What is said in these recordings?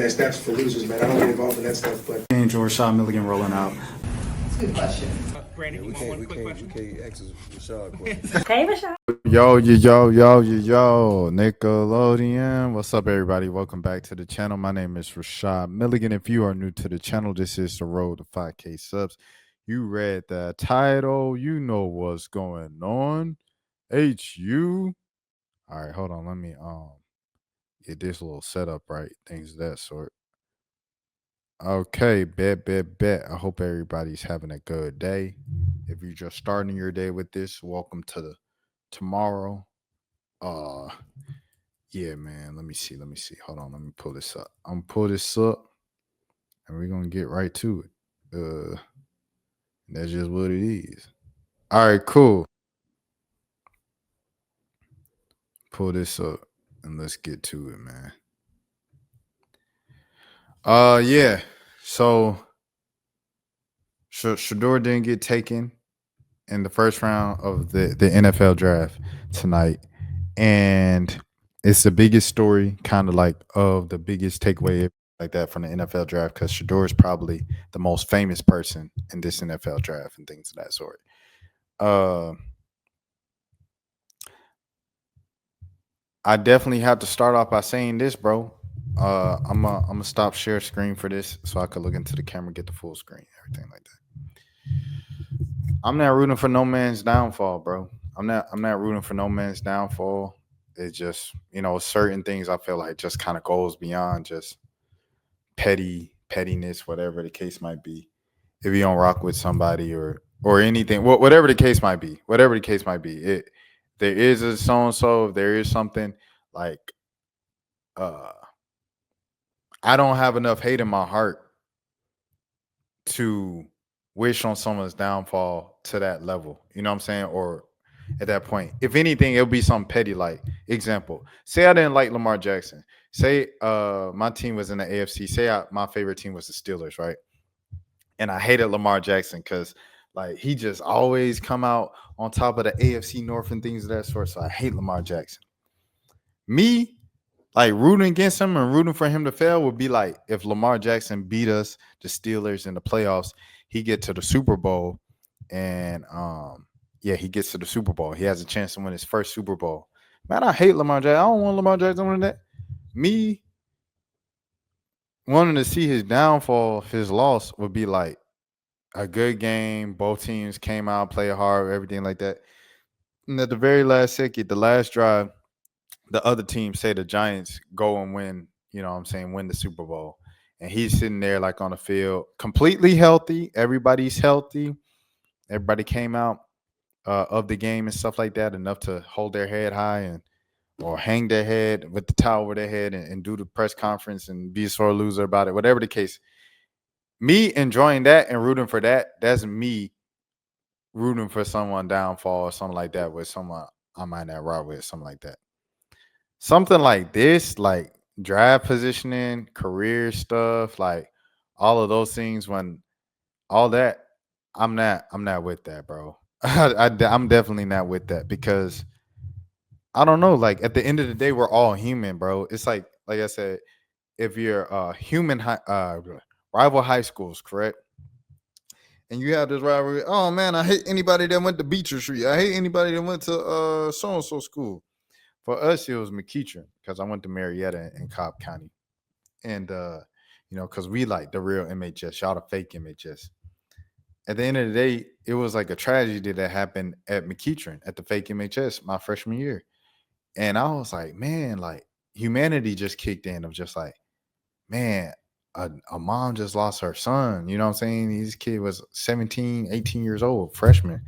That's for losers, man. I don't get involved in that stuff, but Shedeur Rashad Milligan rolling out. That's a good question. Brandon, We can't ask Rashad questions. Hey, Rashad. Yo, Nickelodeon. What's up, everybody? Welcome back to the channel. My name is Rashad Milligan. If you are new to the channel, this is the road to 5K subs. You read the title. You know what's going on. HU. All right, hold on. Let me get this little setup right. Things of that sort. Okay, bet. I hope everybody's having a good day. If you're just starting your day with this, welcome to the tomorrow. Yeah, man. Let me see. Hold on, let me pull this up. I'm gonna pull this up and we're gonna get right to it. That's just what it is. All right, cool. Pull this up and let's get to it, man. Yeah. So Shedeur didn't get taken in the first round of the NFL draft tonight. And it's the biggest story, kind of like of the biggest takeaway like that from the NFL draft, because Shedeur is probably the most famous person in this NFL draft and things of that sort. I definitely have to start off by saying this, bro. I'm gonna stop share screen for this so I can look into the camera, get the full screen, everything like that. I'm not rooting for no man's downfall, bro. I'm not rooting for no man's downfall. It's just, certain things I feel like just kind of goes beyond just pettiness, whatever the case might be. If you don't rock with somebody or anything, whatever the case might be, there is a so and so. There is something like, I don't have enough hate in my heart to wish on someone's downfall to that level. You know what I'm saying? Or at that point, if anything, it'll be something petty. Like, example, say I didn't like Lamar Jackson. Say my team was in the AFC. Say my favorite team was the Steelers, right? And I hated Lamar Jackson because like he just always come out on top of the AFC North and things of that sort. So I hate Lamar Jackson. Me, like rooting against him and rooting for him to fail would be like if Lamar Jackson beat us, the Steelers, in the playoffs, he get to the Super Bowl, and he gets to the Super Bowl. He has a chance to win his first Super Bowl. Man, I hate Lamar Jackson. I don't want Lamar Jackson winning that. Me wanting to see his downfall, his loss would be like a good game. Both teams came out, played hard, everything like that. And at the very last second, the last drive, the other team, say the Giants, go and win, win the Super Bowl. And he's sitting there like on the field, completely healthy. Everybody's healthy. Everybody came out of the game and stuff like that, enough to hold their head high or hang their head with the towel over their head and do the press conference and be a sore loser about it, whatever the case. Me enjoying that and rooting for that, that's me rooting for someone downfall or something like that with someone I might not rock with, something like that. Something like this, like draft positioning, career stuff, like all of those things, when all that, I'm not with that, bro. I'm definitely not with that because I don't know. Like at the end of the day, we're all human, bro. It's like I said, if you're rival high schools, correct? And you have this rivalry. Oh man, I hate anybody that went to Beecher Street. I hate anybody that went to so and so school. For us, it was McEachern because I went to Marietta in Cobb County, and because we like the real MHS, y'all the fake MHS. At the end of the day, it was like a tragedy that happened at McEachern at the fake MHS my freshman year. And I was like, man, like humanity just kicked in of just like, man, a mom just lost her son. You know what I'm saying? This kid was 17, 18 years old, freshman.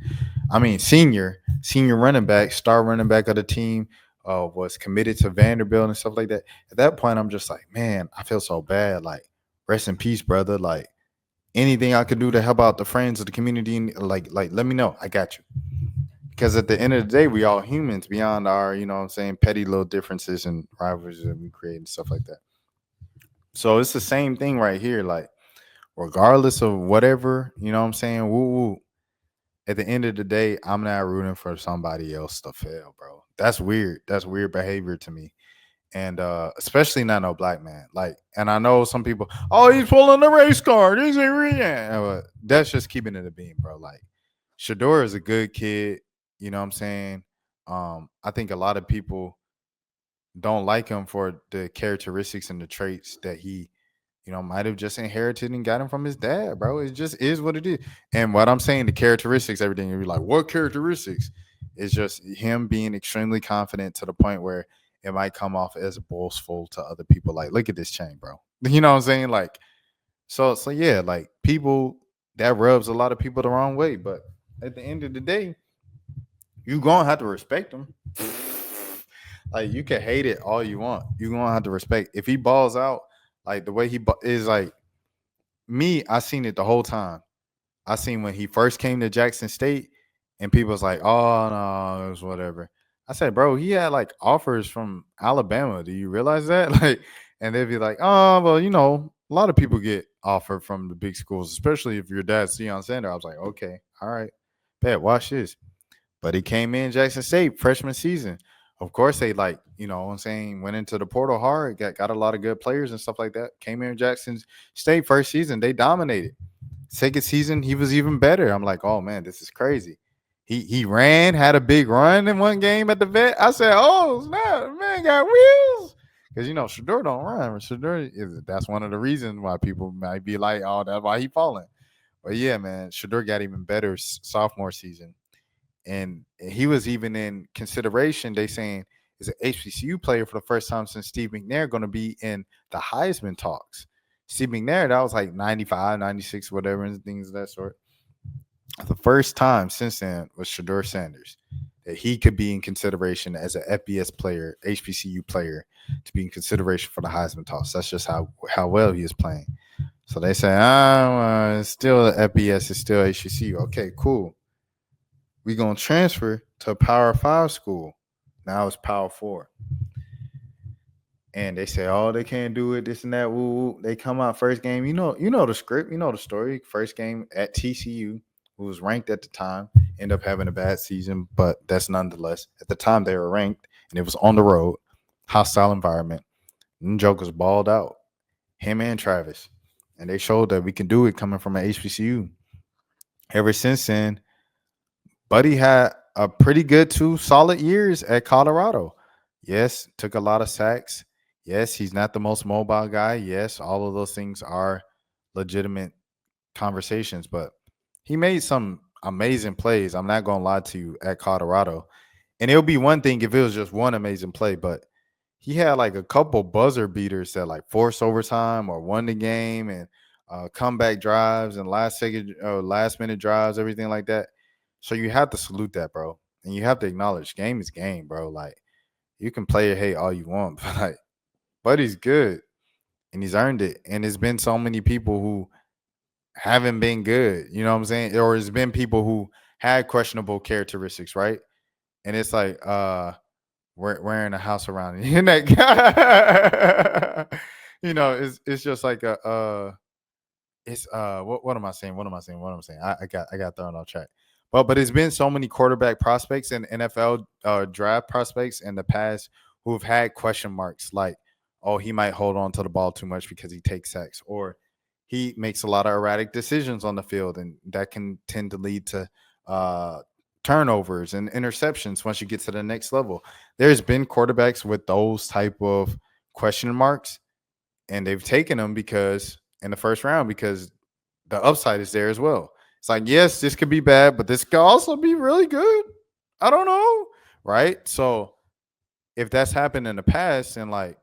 I mean, senior running back, star running back of the team, was committed to Vanderbilt and stuff like that. At that point, I'm just like, man, I feel so bad. Like, rest in peace, brother. Like, anything I could do to help out the friends of the community, like let me know. I got you. Because at the end of the day, we all humans beyond our, petty little differences and rivalries that we create and stuff like that. So it's the same thing right here. Like, regardless of whatever, woo woo. At the end of the day, I'm not rooting for somebody else to fail, bro. That's weird. That's weird behavior to me. And especially not no black man. Like, and I know some people, oh, he's pulling the race card. He's a that's just keeping it a beam, bro. Like, Shedeur is a good kid. You know what I'm saying? I think a lot of people don't like him for the characteristics and the traits that he, might have just inherited and got him from his dad, bro. It just is what it is. And what I'm saying, the characteristics, everything, you'll be like, what characteristics? It's just him being extremely confident to the point where it might come off as boastful to other people. Like, look at this chain, bro. You know what I'm saying? Like, so yeah, like people that rubs a lot of people the wrong way. But at the end of the day, you gonna have to respect him. Like, you can hate it all you want. You gonna have to respect. If he balls out, like the way is like me, I seen it the whole time. I seen when he first came to Jackson State, and people was like, "Oh no, it was whatever." I said, "Bro, he had like offers from Alabama. Do you realize that?" Like, and they'd be like, "Oh, well, a lot of people get offered from the big schools, especially if your dad's Deion Sanders." I was like, "Okay, all right, bet. Watch this." But he came in Jackson State freshman season. Of course, they like, what I'm saying, went into the portal hard, got a lot of good players and stuff like that. Came in Jackson State first season, they dominated. Second season, he was even better. I'm like, oh man, this is crazy. He ran, had a big run in one game at the vet. I said, oh snap, man got wheels. Because Shedeur don't run. That's one of the reasons why people might be like, oh, that's why he falling. But yeah, man, Shedeur got even better sophomore season. And he was even in consideration. They saying is an HBCU player for the first time since Steve McNair going to be in the Heisman talks. Steve McNair, that was like 95, 96, whatever, and things of that sort. The first time since then was Shedeur Sanders that he could be in consideration as an FBS player, HBCU player, to be in consideration for the Heisman talks. That's just how well he is playing. So they say, it's still FBS, it's still HBCU. Okay, cool. We're going to transfer to a Power 5 school. Now it's Power 4. And they say, oh, they can't do it, this and that. Woo, woo. They come out first game. You know the script. You know the story. First game at TCU, who was ranked at the time, end up having a bad season. But that's nonetheless. At the time, they were ranked, and it was on the road, hostile environment. And Jokers balled out, him and Travis. And they showed that we can do it coming from an HBCU. Ever since then, Buddy had a pretty good 2 solid years at Colorado. Yes, took a lot of sacks. Yes, he's not the most mobile guy. Yes, all of those things are legitimate conversations, but he made some amazing plays. I'm not going to lie to you at Colorado. And it would be one thing if it was just one amazing play, but he had like a couple buzzer beaters that like forced overtime or won the game, and comeback drives and last minute drives, everything like that. So you have to salute that, bro. And you have to acknowledge game is game, bro. Like, you can play or hate all you want, but like, Buddy's good and he's earned it. And there's been so many people who haven't been good, you know what I'm saying? Or there's been people who had questionable characteristics, right? And it's like, wearing a house around it. And that guy, it's just like what am I saying? I got thrown off track. But it's been so many quarterback prospects and NFL draft prospects in the past who've had question marks like, oh, he might hold on to the ball too much because he takes sacks, or he makes a lot of erratic decisions on the field, and that can tend to lead to turnovers and interceptions once you get to the next level. There's been quarterbacks with those type of question marks, and they've taken them because in the first round because the upside is there as well. It's like, yes, this could be bad, but this could also be really good. I don't know, right? So if that's happened in the past, and like,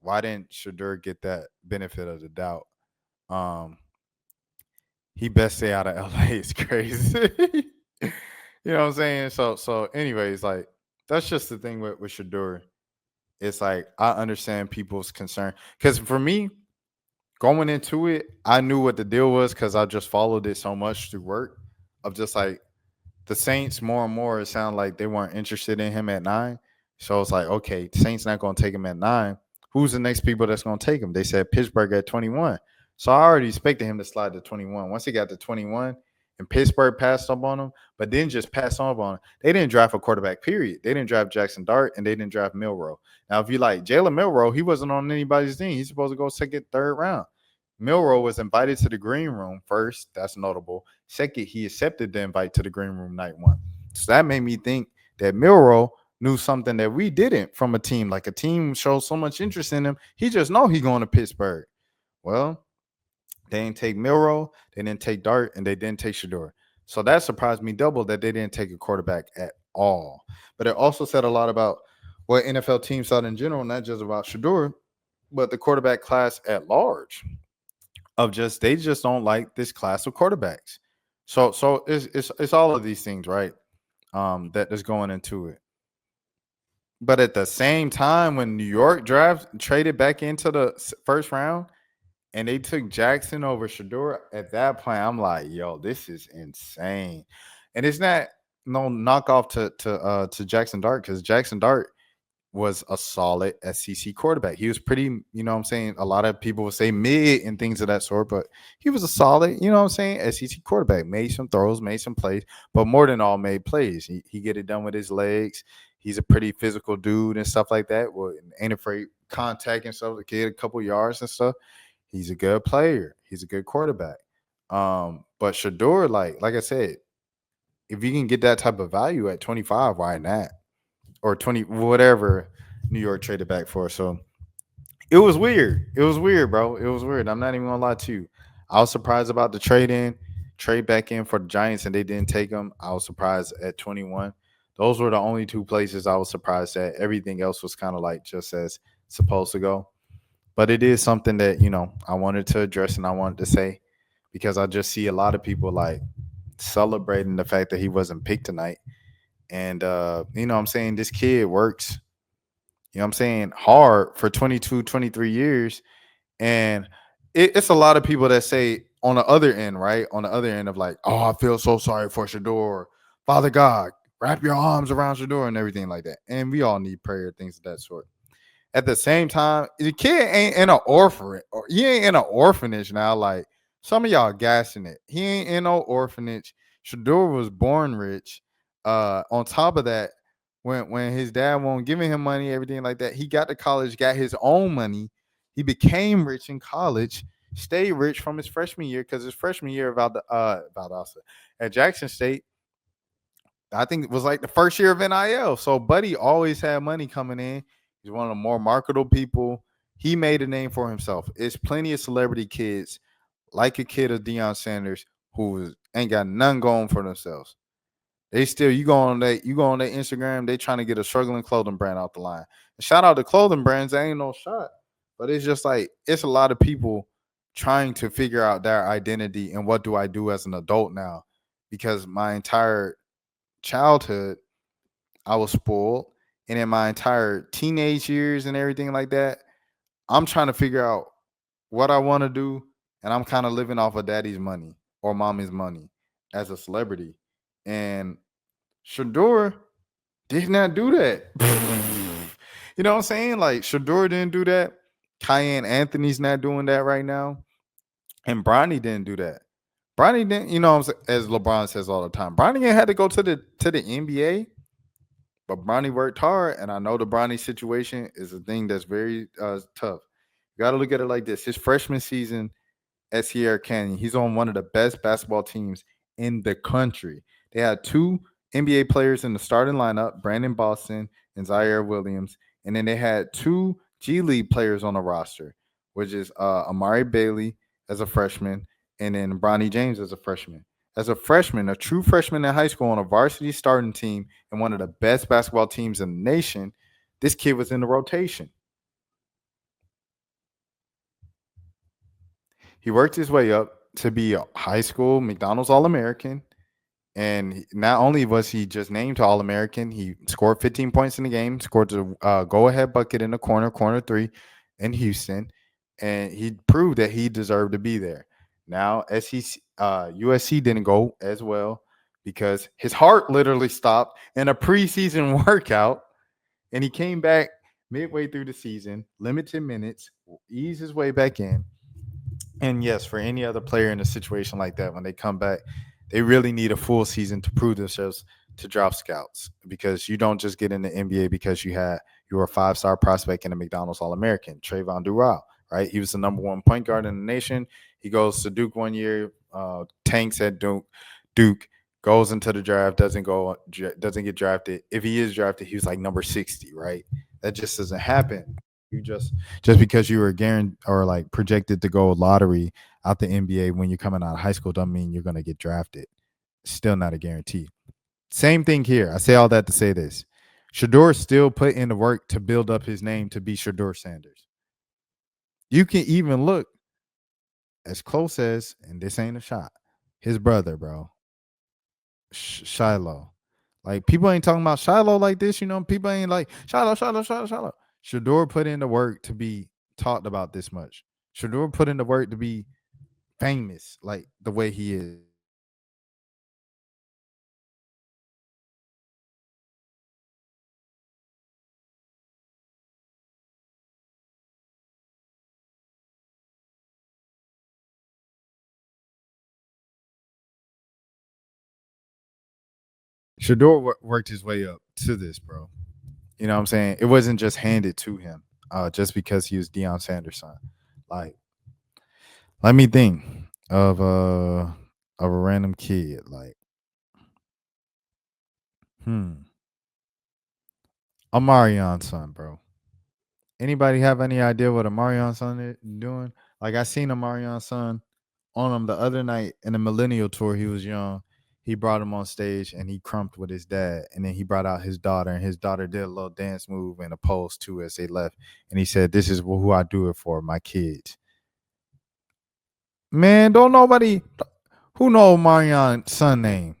why didn't Shedeur get that benefit of the doubt? He best stay out of LA. It's crazy. You know what I'm saying? So anyways, like, that's just the thing with Shedeur. It's like, I understand people's concern. Because for me, going into it, I knew what the deal was because I just followed it so much through work of just like the Saints more and more, it sounded like they weren't interested in him at 9. So it's like, okay, the Saints not going to take him at 9. Who's the next people that's going to take him? They said Pittsburgh at 21. So I already expected him to slide to 21. Once he got to 21, and Pittsburgh passed up on him, but didn't just pass up on him. They didn't draft a quarterback, period. They didn't draft Jackson Dart, and they didn't draft Milrow. Now, if you like Jalen Milrow, he wasn't on anybody's team. He's supposed to go second, third round. Milrow was invited to the green room first. That's notable. Second, he accepted the invite to the green room night one. So that made me think that Milrow knew something that we didn't from a team. Like a team showed so much interest in him. He just know he going to Pittsburgh. Well, they didn't take Milrow, they didn't take Dart, and they didn't take Shedeur. So that surprised me double that they didn't take a quarterback at all. But it also said a lot about what NFL teams thought in general, not just about Shedeur, but the quarterback class at large. Of just they just don't like this class of quarterbacks. So it's all of these things, right? That is going into it. But at the same time, when New York traded back into the first round, and they took Jackson over Shedeur, at that point, I'm like, yo, this is insane. And it's not no knockoff to Jackson Dart, because Jackson Dart was a solid SEC quarterback. He was pretty, you know what I'm saying? A lot of people would say mid and things of that sort, but he was a solid, you know what I'm saying, SEC quarterback. Made some throws, made some plays, but more than all, made plays. He get it done with his legs. He's a pretty physical dude and stuff like that. Well, ain't afraid contact himself to get a couple yards and stuff. He's a good player. He's a good quarterback. But Shedeur, like I said, if you can get that type of value at 25, why not? Or 20, whatever New York traded back for. So it was weird. It was weird, bro. It was weird. I'm not even gonna lie to you. I was surprised about the trade back in for the Giants, and they didn't take them. I was surprised at 21. Those were the only two places I was surprised at. Everything else was kind of like just as supposed to go. But it is something that, I wanted to address and I wanted to say, because I just see a lot of people like celebrating the fact that he wasn't picked tonight. And, I'm saying, this kid works, I'm saying, hard for 22, 23 years. And it's a lot of people that say on the other end, right? On the other end of like, oh, I feel so sorry for Shedeur. Father God, wrap your arms around Shedeur and everything like that. And we all need prayer, things of that sort. At the same time, the kid ain't in an orphanage, or he ain't in an orphanage now. Like, some of y'all gassing it. He ain't in no orphanage. Shedeur was born rich. On top of that, when his dad won't giving him money, everything like that, he got to college, got his own money. He became rich in college, stayed rich from his freshman year, because his freshman year at Jackson State, I think it was like the first year of NIL. So Buddy always had money coming in. He's one of the more marketable people. He made a name for himself. It's plenty of celebrity kids, like a kid of Deion Sanders, who ain't got nothing going for themselves. They still, you go on their Instagram, they trying to get a struggling clothing brand out the line. And shout out to clothing brands, they ain't no shot. But it's just like, it's a lot of people trying to figure out their identity and what do I do as an adult now? Because my entire childhood, I was spoiled. And in my entire teenage years and everything like that, I'm trying to figure out what I want to do. And I'm kind of living off of daddy's money or mommy's money as a celebrity. And Shedeur did not do that. You know what I'm saying? Like, Shedeur didn't do that. Cayenne Anthony's not doing that right now. And Bronny didn't do that. Bronny didn't, as LeBron says all the time, Bronny had to go to the NBA. But Bronny worked hard, and I know the Bronny situation is a thing that's very tough. You got to look at it like this. His freshman season at Sierra Canyon, he's on one of the best basketball teams in the country. They had two NBA players in the starting lineup, Brandon Boston and Zaire Williams. And then they had two G League players on the roster, which is Amari Bailey as a freshman and then Bronny James as a freshman. As a freshman, a true freshman in high school on a varsity starting team and one of the best basketball teams in the nation, this kid was in the rotation. He worked his way up to be a high school McDonald's All-American. And not only was he just named to All-American, he scored 15 points in the game, scored the go-ahead bucket in the corner three in Houston. And he proved that he deserved to be there. Now, USC didn't go as well because his heart literally stopped in a preseason workout, and he came back midway through the season, limited minutes, ease his way back in. And yes, for any other player in a situation like that, when they come back, They really need a full season to prove themselves to drop scouts because you don't just get in the NBA because you were a 5-star prospect and a McDonald's All American. Trayvon Dural, right? He was the number one point guard in the nation. He goes to Duke one year, tanks at Duke, goes into the draft, doesn't get drafted. If he is drafted, he was like number 60, right? That just doesn't happen. You just because you were guaranteed or like projected to go lottery out the NBA when you're coming out of high school doesn't mean you're gonna get drafted. Still not a guarantee. Same thing here. I say all that to say this. Shedeur still put in the work to build up his name to be Shedeur Sanders. You can even look as close as, and this ain't a shot, his brother, bro, Shiloh. Like people ain't talking about Shiloh like this, you know. People ain't like Shiloh. Shedeur put in the work to be talked about this much. Shedeur put in the work to be famous like the way he is. Shedeur worked his way up to this, bro. You know what I'm saying? It wasn't just handed to him just because he was Deion Sanders' son. Like, let me think of a random kid. Like, Amarion's son, bro. Anybody have any idea what Amarion's son is doing? Like, I seen Amarion's son on him the other night in the Millennial Tour. He was young. He brought him on stage and he crumped with his dad. And then he brought out his daughter, and his daughter did a little dance move and a pose too as they left. And he said, "This is who I do it for, my kids." Man, don't nobody who know Marion's son name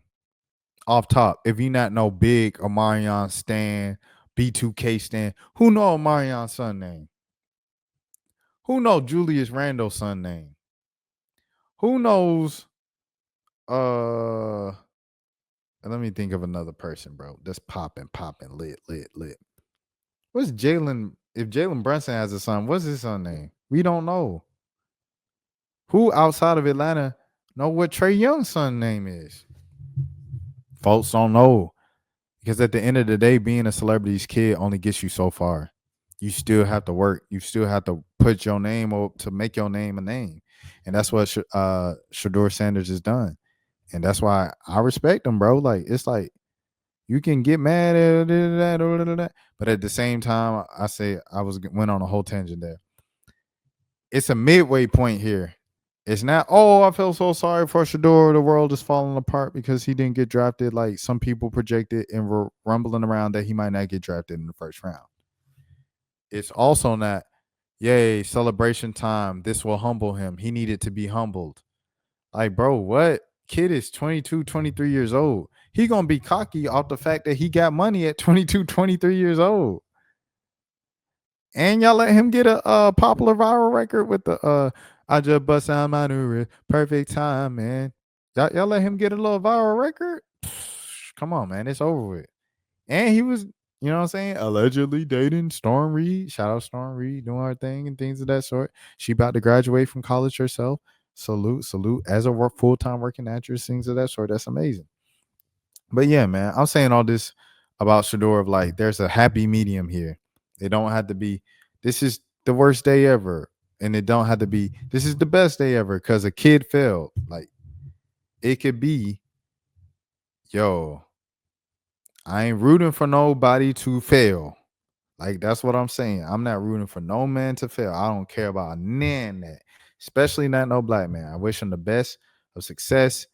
off top. If you not know Big or Marion Stan, B2K Stan, who know Marion's son name? Who know Julius Randle's son name? Who knows uh let me think of another person, bro. That's popping, lit. What's Jalen? If Jalen Brunson has a son, what's his son name? We don't know. Who outside of Atlanta know what Trey Young's son name is? Folks don't know. Because at the end of the day, being a celebrity's kid only gets you so far. You still have to work. You still have to put your name up to make your name a name. And that's what Shedeur Sanders has done. And that's why I respect him, bro. Like, it's like, you can get mad at that, but at the same time, I say went on a whole tangent there. It's a midway point here. It's not, oh, I feel so sorry for Shedeur. The world is falling apart because he didn't get drafted like some people projected and were rumbling around that he might not get drafted in the first round. It's also not, yay, celebration time. This will humble him. He needed to be humbled. Like, bro, what? Kid is 22, 23 years old. He going to be cocky off the fact that he got money at 22, 23 years old. And y'all let him get a popular viral record with the I just bust out my new perfect time, man. Y'all let him get a little viral record? Come on, man. It's over with. And he was, you know what I'm saying, allegedly dating Storm Reed. Shout out Storm Reed doing her thing and things of that sort. She about to graduate from college herself. Salute. As a full-time working actress, things of that sort. That's amazing. But yeah, man, I'm saying all this about Shedeur of like, there's a happy medium here. It don't have to be, this is the worst day ever. And it don't have to be, this is the best day ever because a kid failed. Like, it could be, yo, I ain't rooting for nobody to fail. Like, that's what I'm saying. I'm not rooting for no man to fail. I don't care about none that, especially not no black man. I wish him the best of success.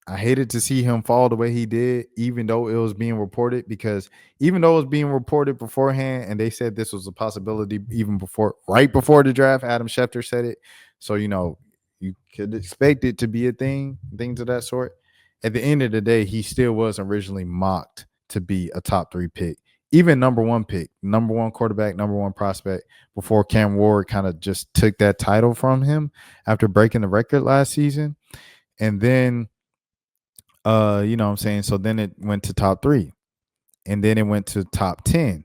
I hated to see him fall the way he did, even though it was being reported, because even though it was being reported beforehand and they said this was a possibility even right before the draft, Adam Schefter said it. So, you know, you could expect it to be a thing, things of that sort. At the end of the day, he still was originally mocked to be a top 3 pick, even number 1 pick, number 1 quarterback, number 1 prospect, before Cam Ward kind of just took that title from him after breaking the record last season. And then, you know what I'm saying? So then it went to top 3, and then it went to top 10.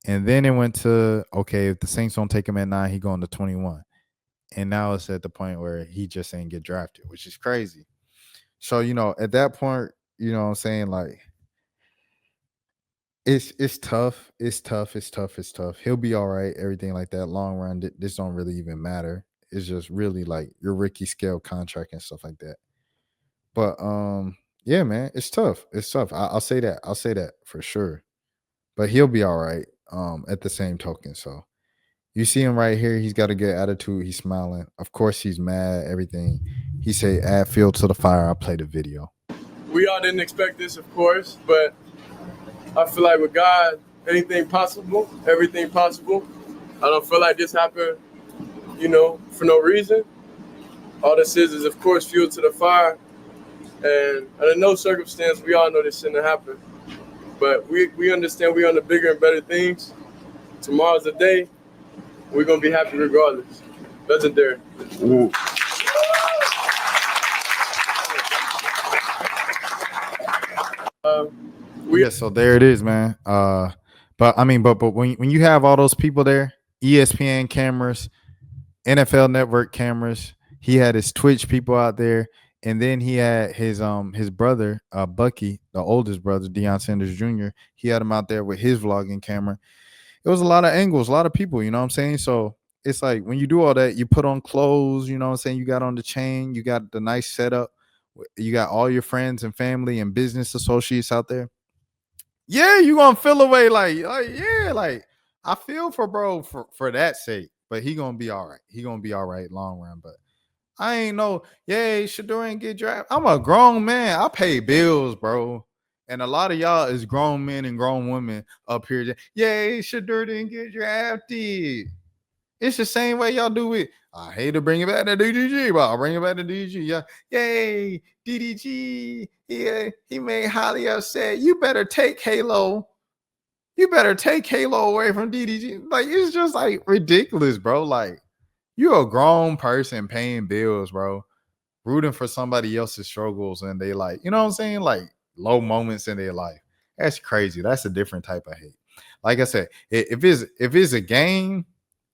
And then it went to, okay, if the Saints don't take him at 9, he going to 21. And now it's at the point where he just ain't get drafted, which is crazy. So, at that point, you know what I'm saying? Like, it's tough. It's tough. It's tough. It's tough. He'll be all right. Everything like that. Long run, this don't really even matter. It's just really like your Ricky scale contract and stuff like that. But yeah, man, it's tough. It's tough. I'll say that. I'll say that for sure. But he'll be all right. At the same token, so you see him right here. He's got a good attitude. He's smiling. Of course, he's mad. Everything. He say, "Add fuel to the fire." I play the video. We all didn't expect this, of course, but I feel like with God, anything possible, everything possible. I don't feel like this happened, for no reason. All this is of course, fuel to the fire. And under no circumstance, we all know this shouldn't happen. But we understand we're on the bigger and better things. Tomorrow's the day. We're going to be happy regardless. Legendary. Ooh. Yeah, so there it is, man. But when you have all those people there, ESPN cameras, NFL Network cameras, he had his Twitch people out there, and then he had his brother, Bucky, the oldest brother, Deion Sanders Jr. He had him out there with his vlogging camera. It was a lot of angles, a lot of people, you know what I'm saying? So it's like when you do all that, you put on clothes, you know what I'm saying? You got on the chain, you got the nice setup, you got all your friends and family and business associates out there. Yeah, you gonna feel away like yeah, like I feel for bro for that sake, but he gonna be all right. He gonna be all right long run. But I ain't know, yay, Shedeur ain't get drafted. I'm a grown man. I pay bills, bro. And a lot of y'all is grown men and grown women up here. Yay, Shedeur didn't get drafted. It's the same way y'all do it. I hate to bring it back to DDG, but I'll bring it back to DDG. Yeah, yay, DDG. Yeah, he made Holly upset. You better take Halo. You better take Halo away from DDG. Like, it's just like ridiculous, bro. Like, you're a grown person paying bills, bro, rooting for somebody else's struggles, and they like, you know what I'm saying? Like low moments in their life. That's crazy. That's a different type of hate. Like I said, if it's a game,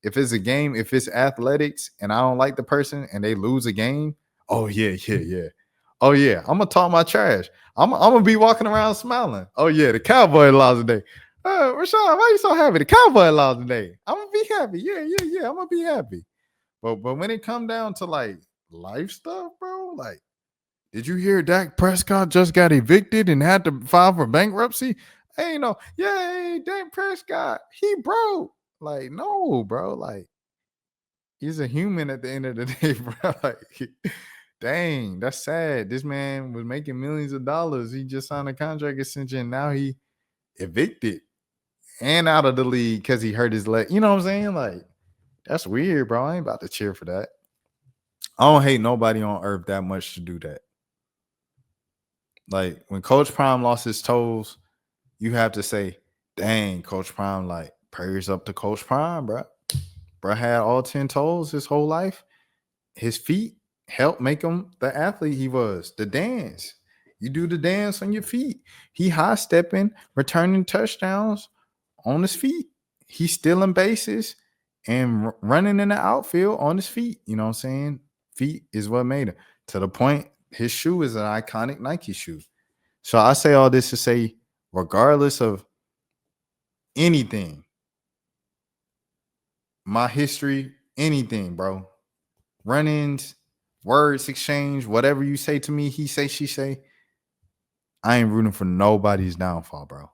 if it's athletics, and I don't like the person and they lose a game, oh yeah. Oh yeah, I'm gonna talk my trash. I'm gonna be walking around smiling. Oh yeah, the Cowboy lost today. Rashad, why you so happy? The Cowboy lost today. I'm gonna be happy. Yeah. I'm gonna be happy. But when it come down to like life stuff, bro, like, did you hear Dak Prescott just got evicted and had to file for bankruptcy? Hey, no, yay, Dak Prescott, he broke. Like, no, bro, like, he's a human at the end of the day, bro. Like, dang, that's sad. This man was making millions of dollars. He just signed a contract extension. Now he evicted and out of the league because he hurt his leg. You know what I'm saying? Like, that's weird, bro. I ain't about to cheer for that. I don't hate nobody on earth that much to do that. Like, when Coach Prime lost his toes, you have to say, dang, Coach Prime, like, prayers up to Coach Prime, bro. Bro had all 10 toes his whole life. His feet helped make him the athlete he was. The dance. You do the dance on your feet. He high stepping, returning touchdowns on his feet. He's stealing bases and running in the outfield on his feet. You know what I'm saying? Feet is what made him. To the point, his shoe is an iconic Nike shoe. So I say all this to say, regardless of anything, my history, anything, bro, run-ins, words exchange, whatever you say to me, he say, she say, I ain't rooting for nobody's downfall, bro.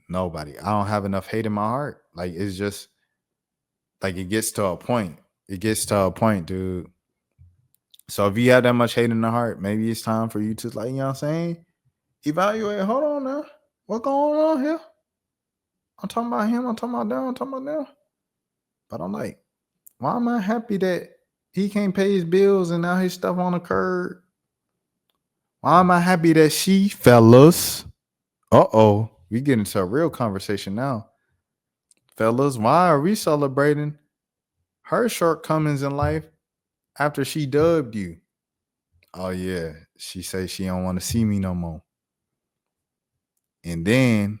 Nobody. I don't have enough hate in my heart. Like, it's just like it gets to a point. It gets to a point, dude. So if you have that much hate in the heart, maybe it's time for you to, like, you know what I'm saying? Evaluate. Hold on now. What's going on here? I'm talking about him. I'm talking about them. I'm talking about them. But I'm like, why am I happy that he can't pay his bills and now his stuff on the curb? Why am I happy that she, fellas? We get into a real conversation now. Fellas, why are we celebrating her shortcomings in life after she dubbed you? Oh yeah, she say she don't want to see me no more. And then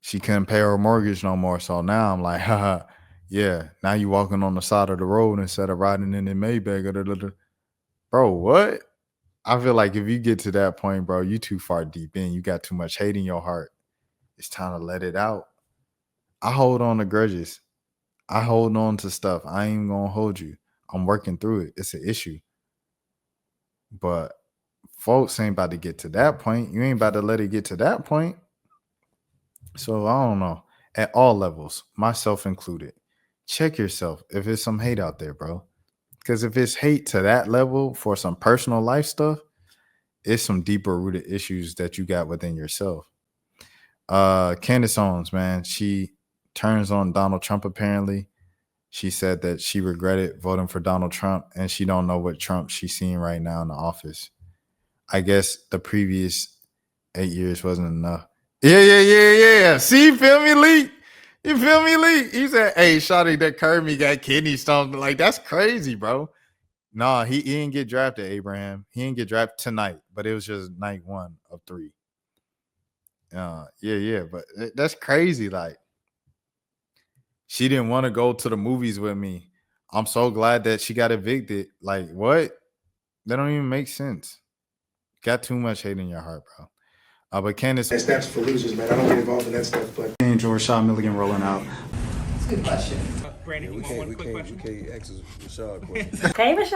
she couldn't pay her mortgage no more. So now I'm like, haha, yeah, now you walking on the side of the road instead of riding in the Maybach. Bro, what? I feel like if you get to that point, bro, you too far deep in. You got too much hate in your heart. It's time to let it out. I hold on to grudges. I hold on to stuff. I ain't even gonna hold you. I'm working through it. It's an issue. But folks ain't about to get to that point. You ain't about to let it get to that point. So I don't know. At all levels, myself included, check yourself if there's some hate out there, bro. Because if it's hate to that level for some personal life stuff, it's some deeper rooted issues that you got within yourself. Candace Owens, man, she turns on Donald Trump apparently. She said that she regretted voting for Donald Trump and she don't know what Trump she's seeing right now in the office. I guess the previous 8 years wasn't enough. Yeah. See, you feel me, Lee? You feel me, Lee? He said, hey, shawty, that Kirby got kidney stones. Like, that's crazy, bro. Nah, he didn't get drafted, Abraham. He didn't get drafted tonight, but it was just night 1 of 3. Yeah, but that's crazy. Like, she didn't want to go to the movies with me. I'm so glad that she got evicted. Like, what? That don't even make sense. Got too much hate in your heart, bro. But Candace, That's for losers, man. I don't get involved in that stuff, but. Angel Rashad Milligan rolling out. That's a good question. We can't ask Rashad questions. Hey, Rashad.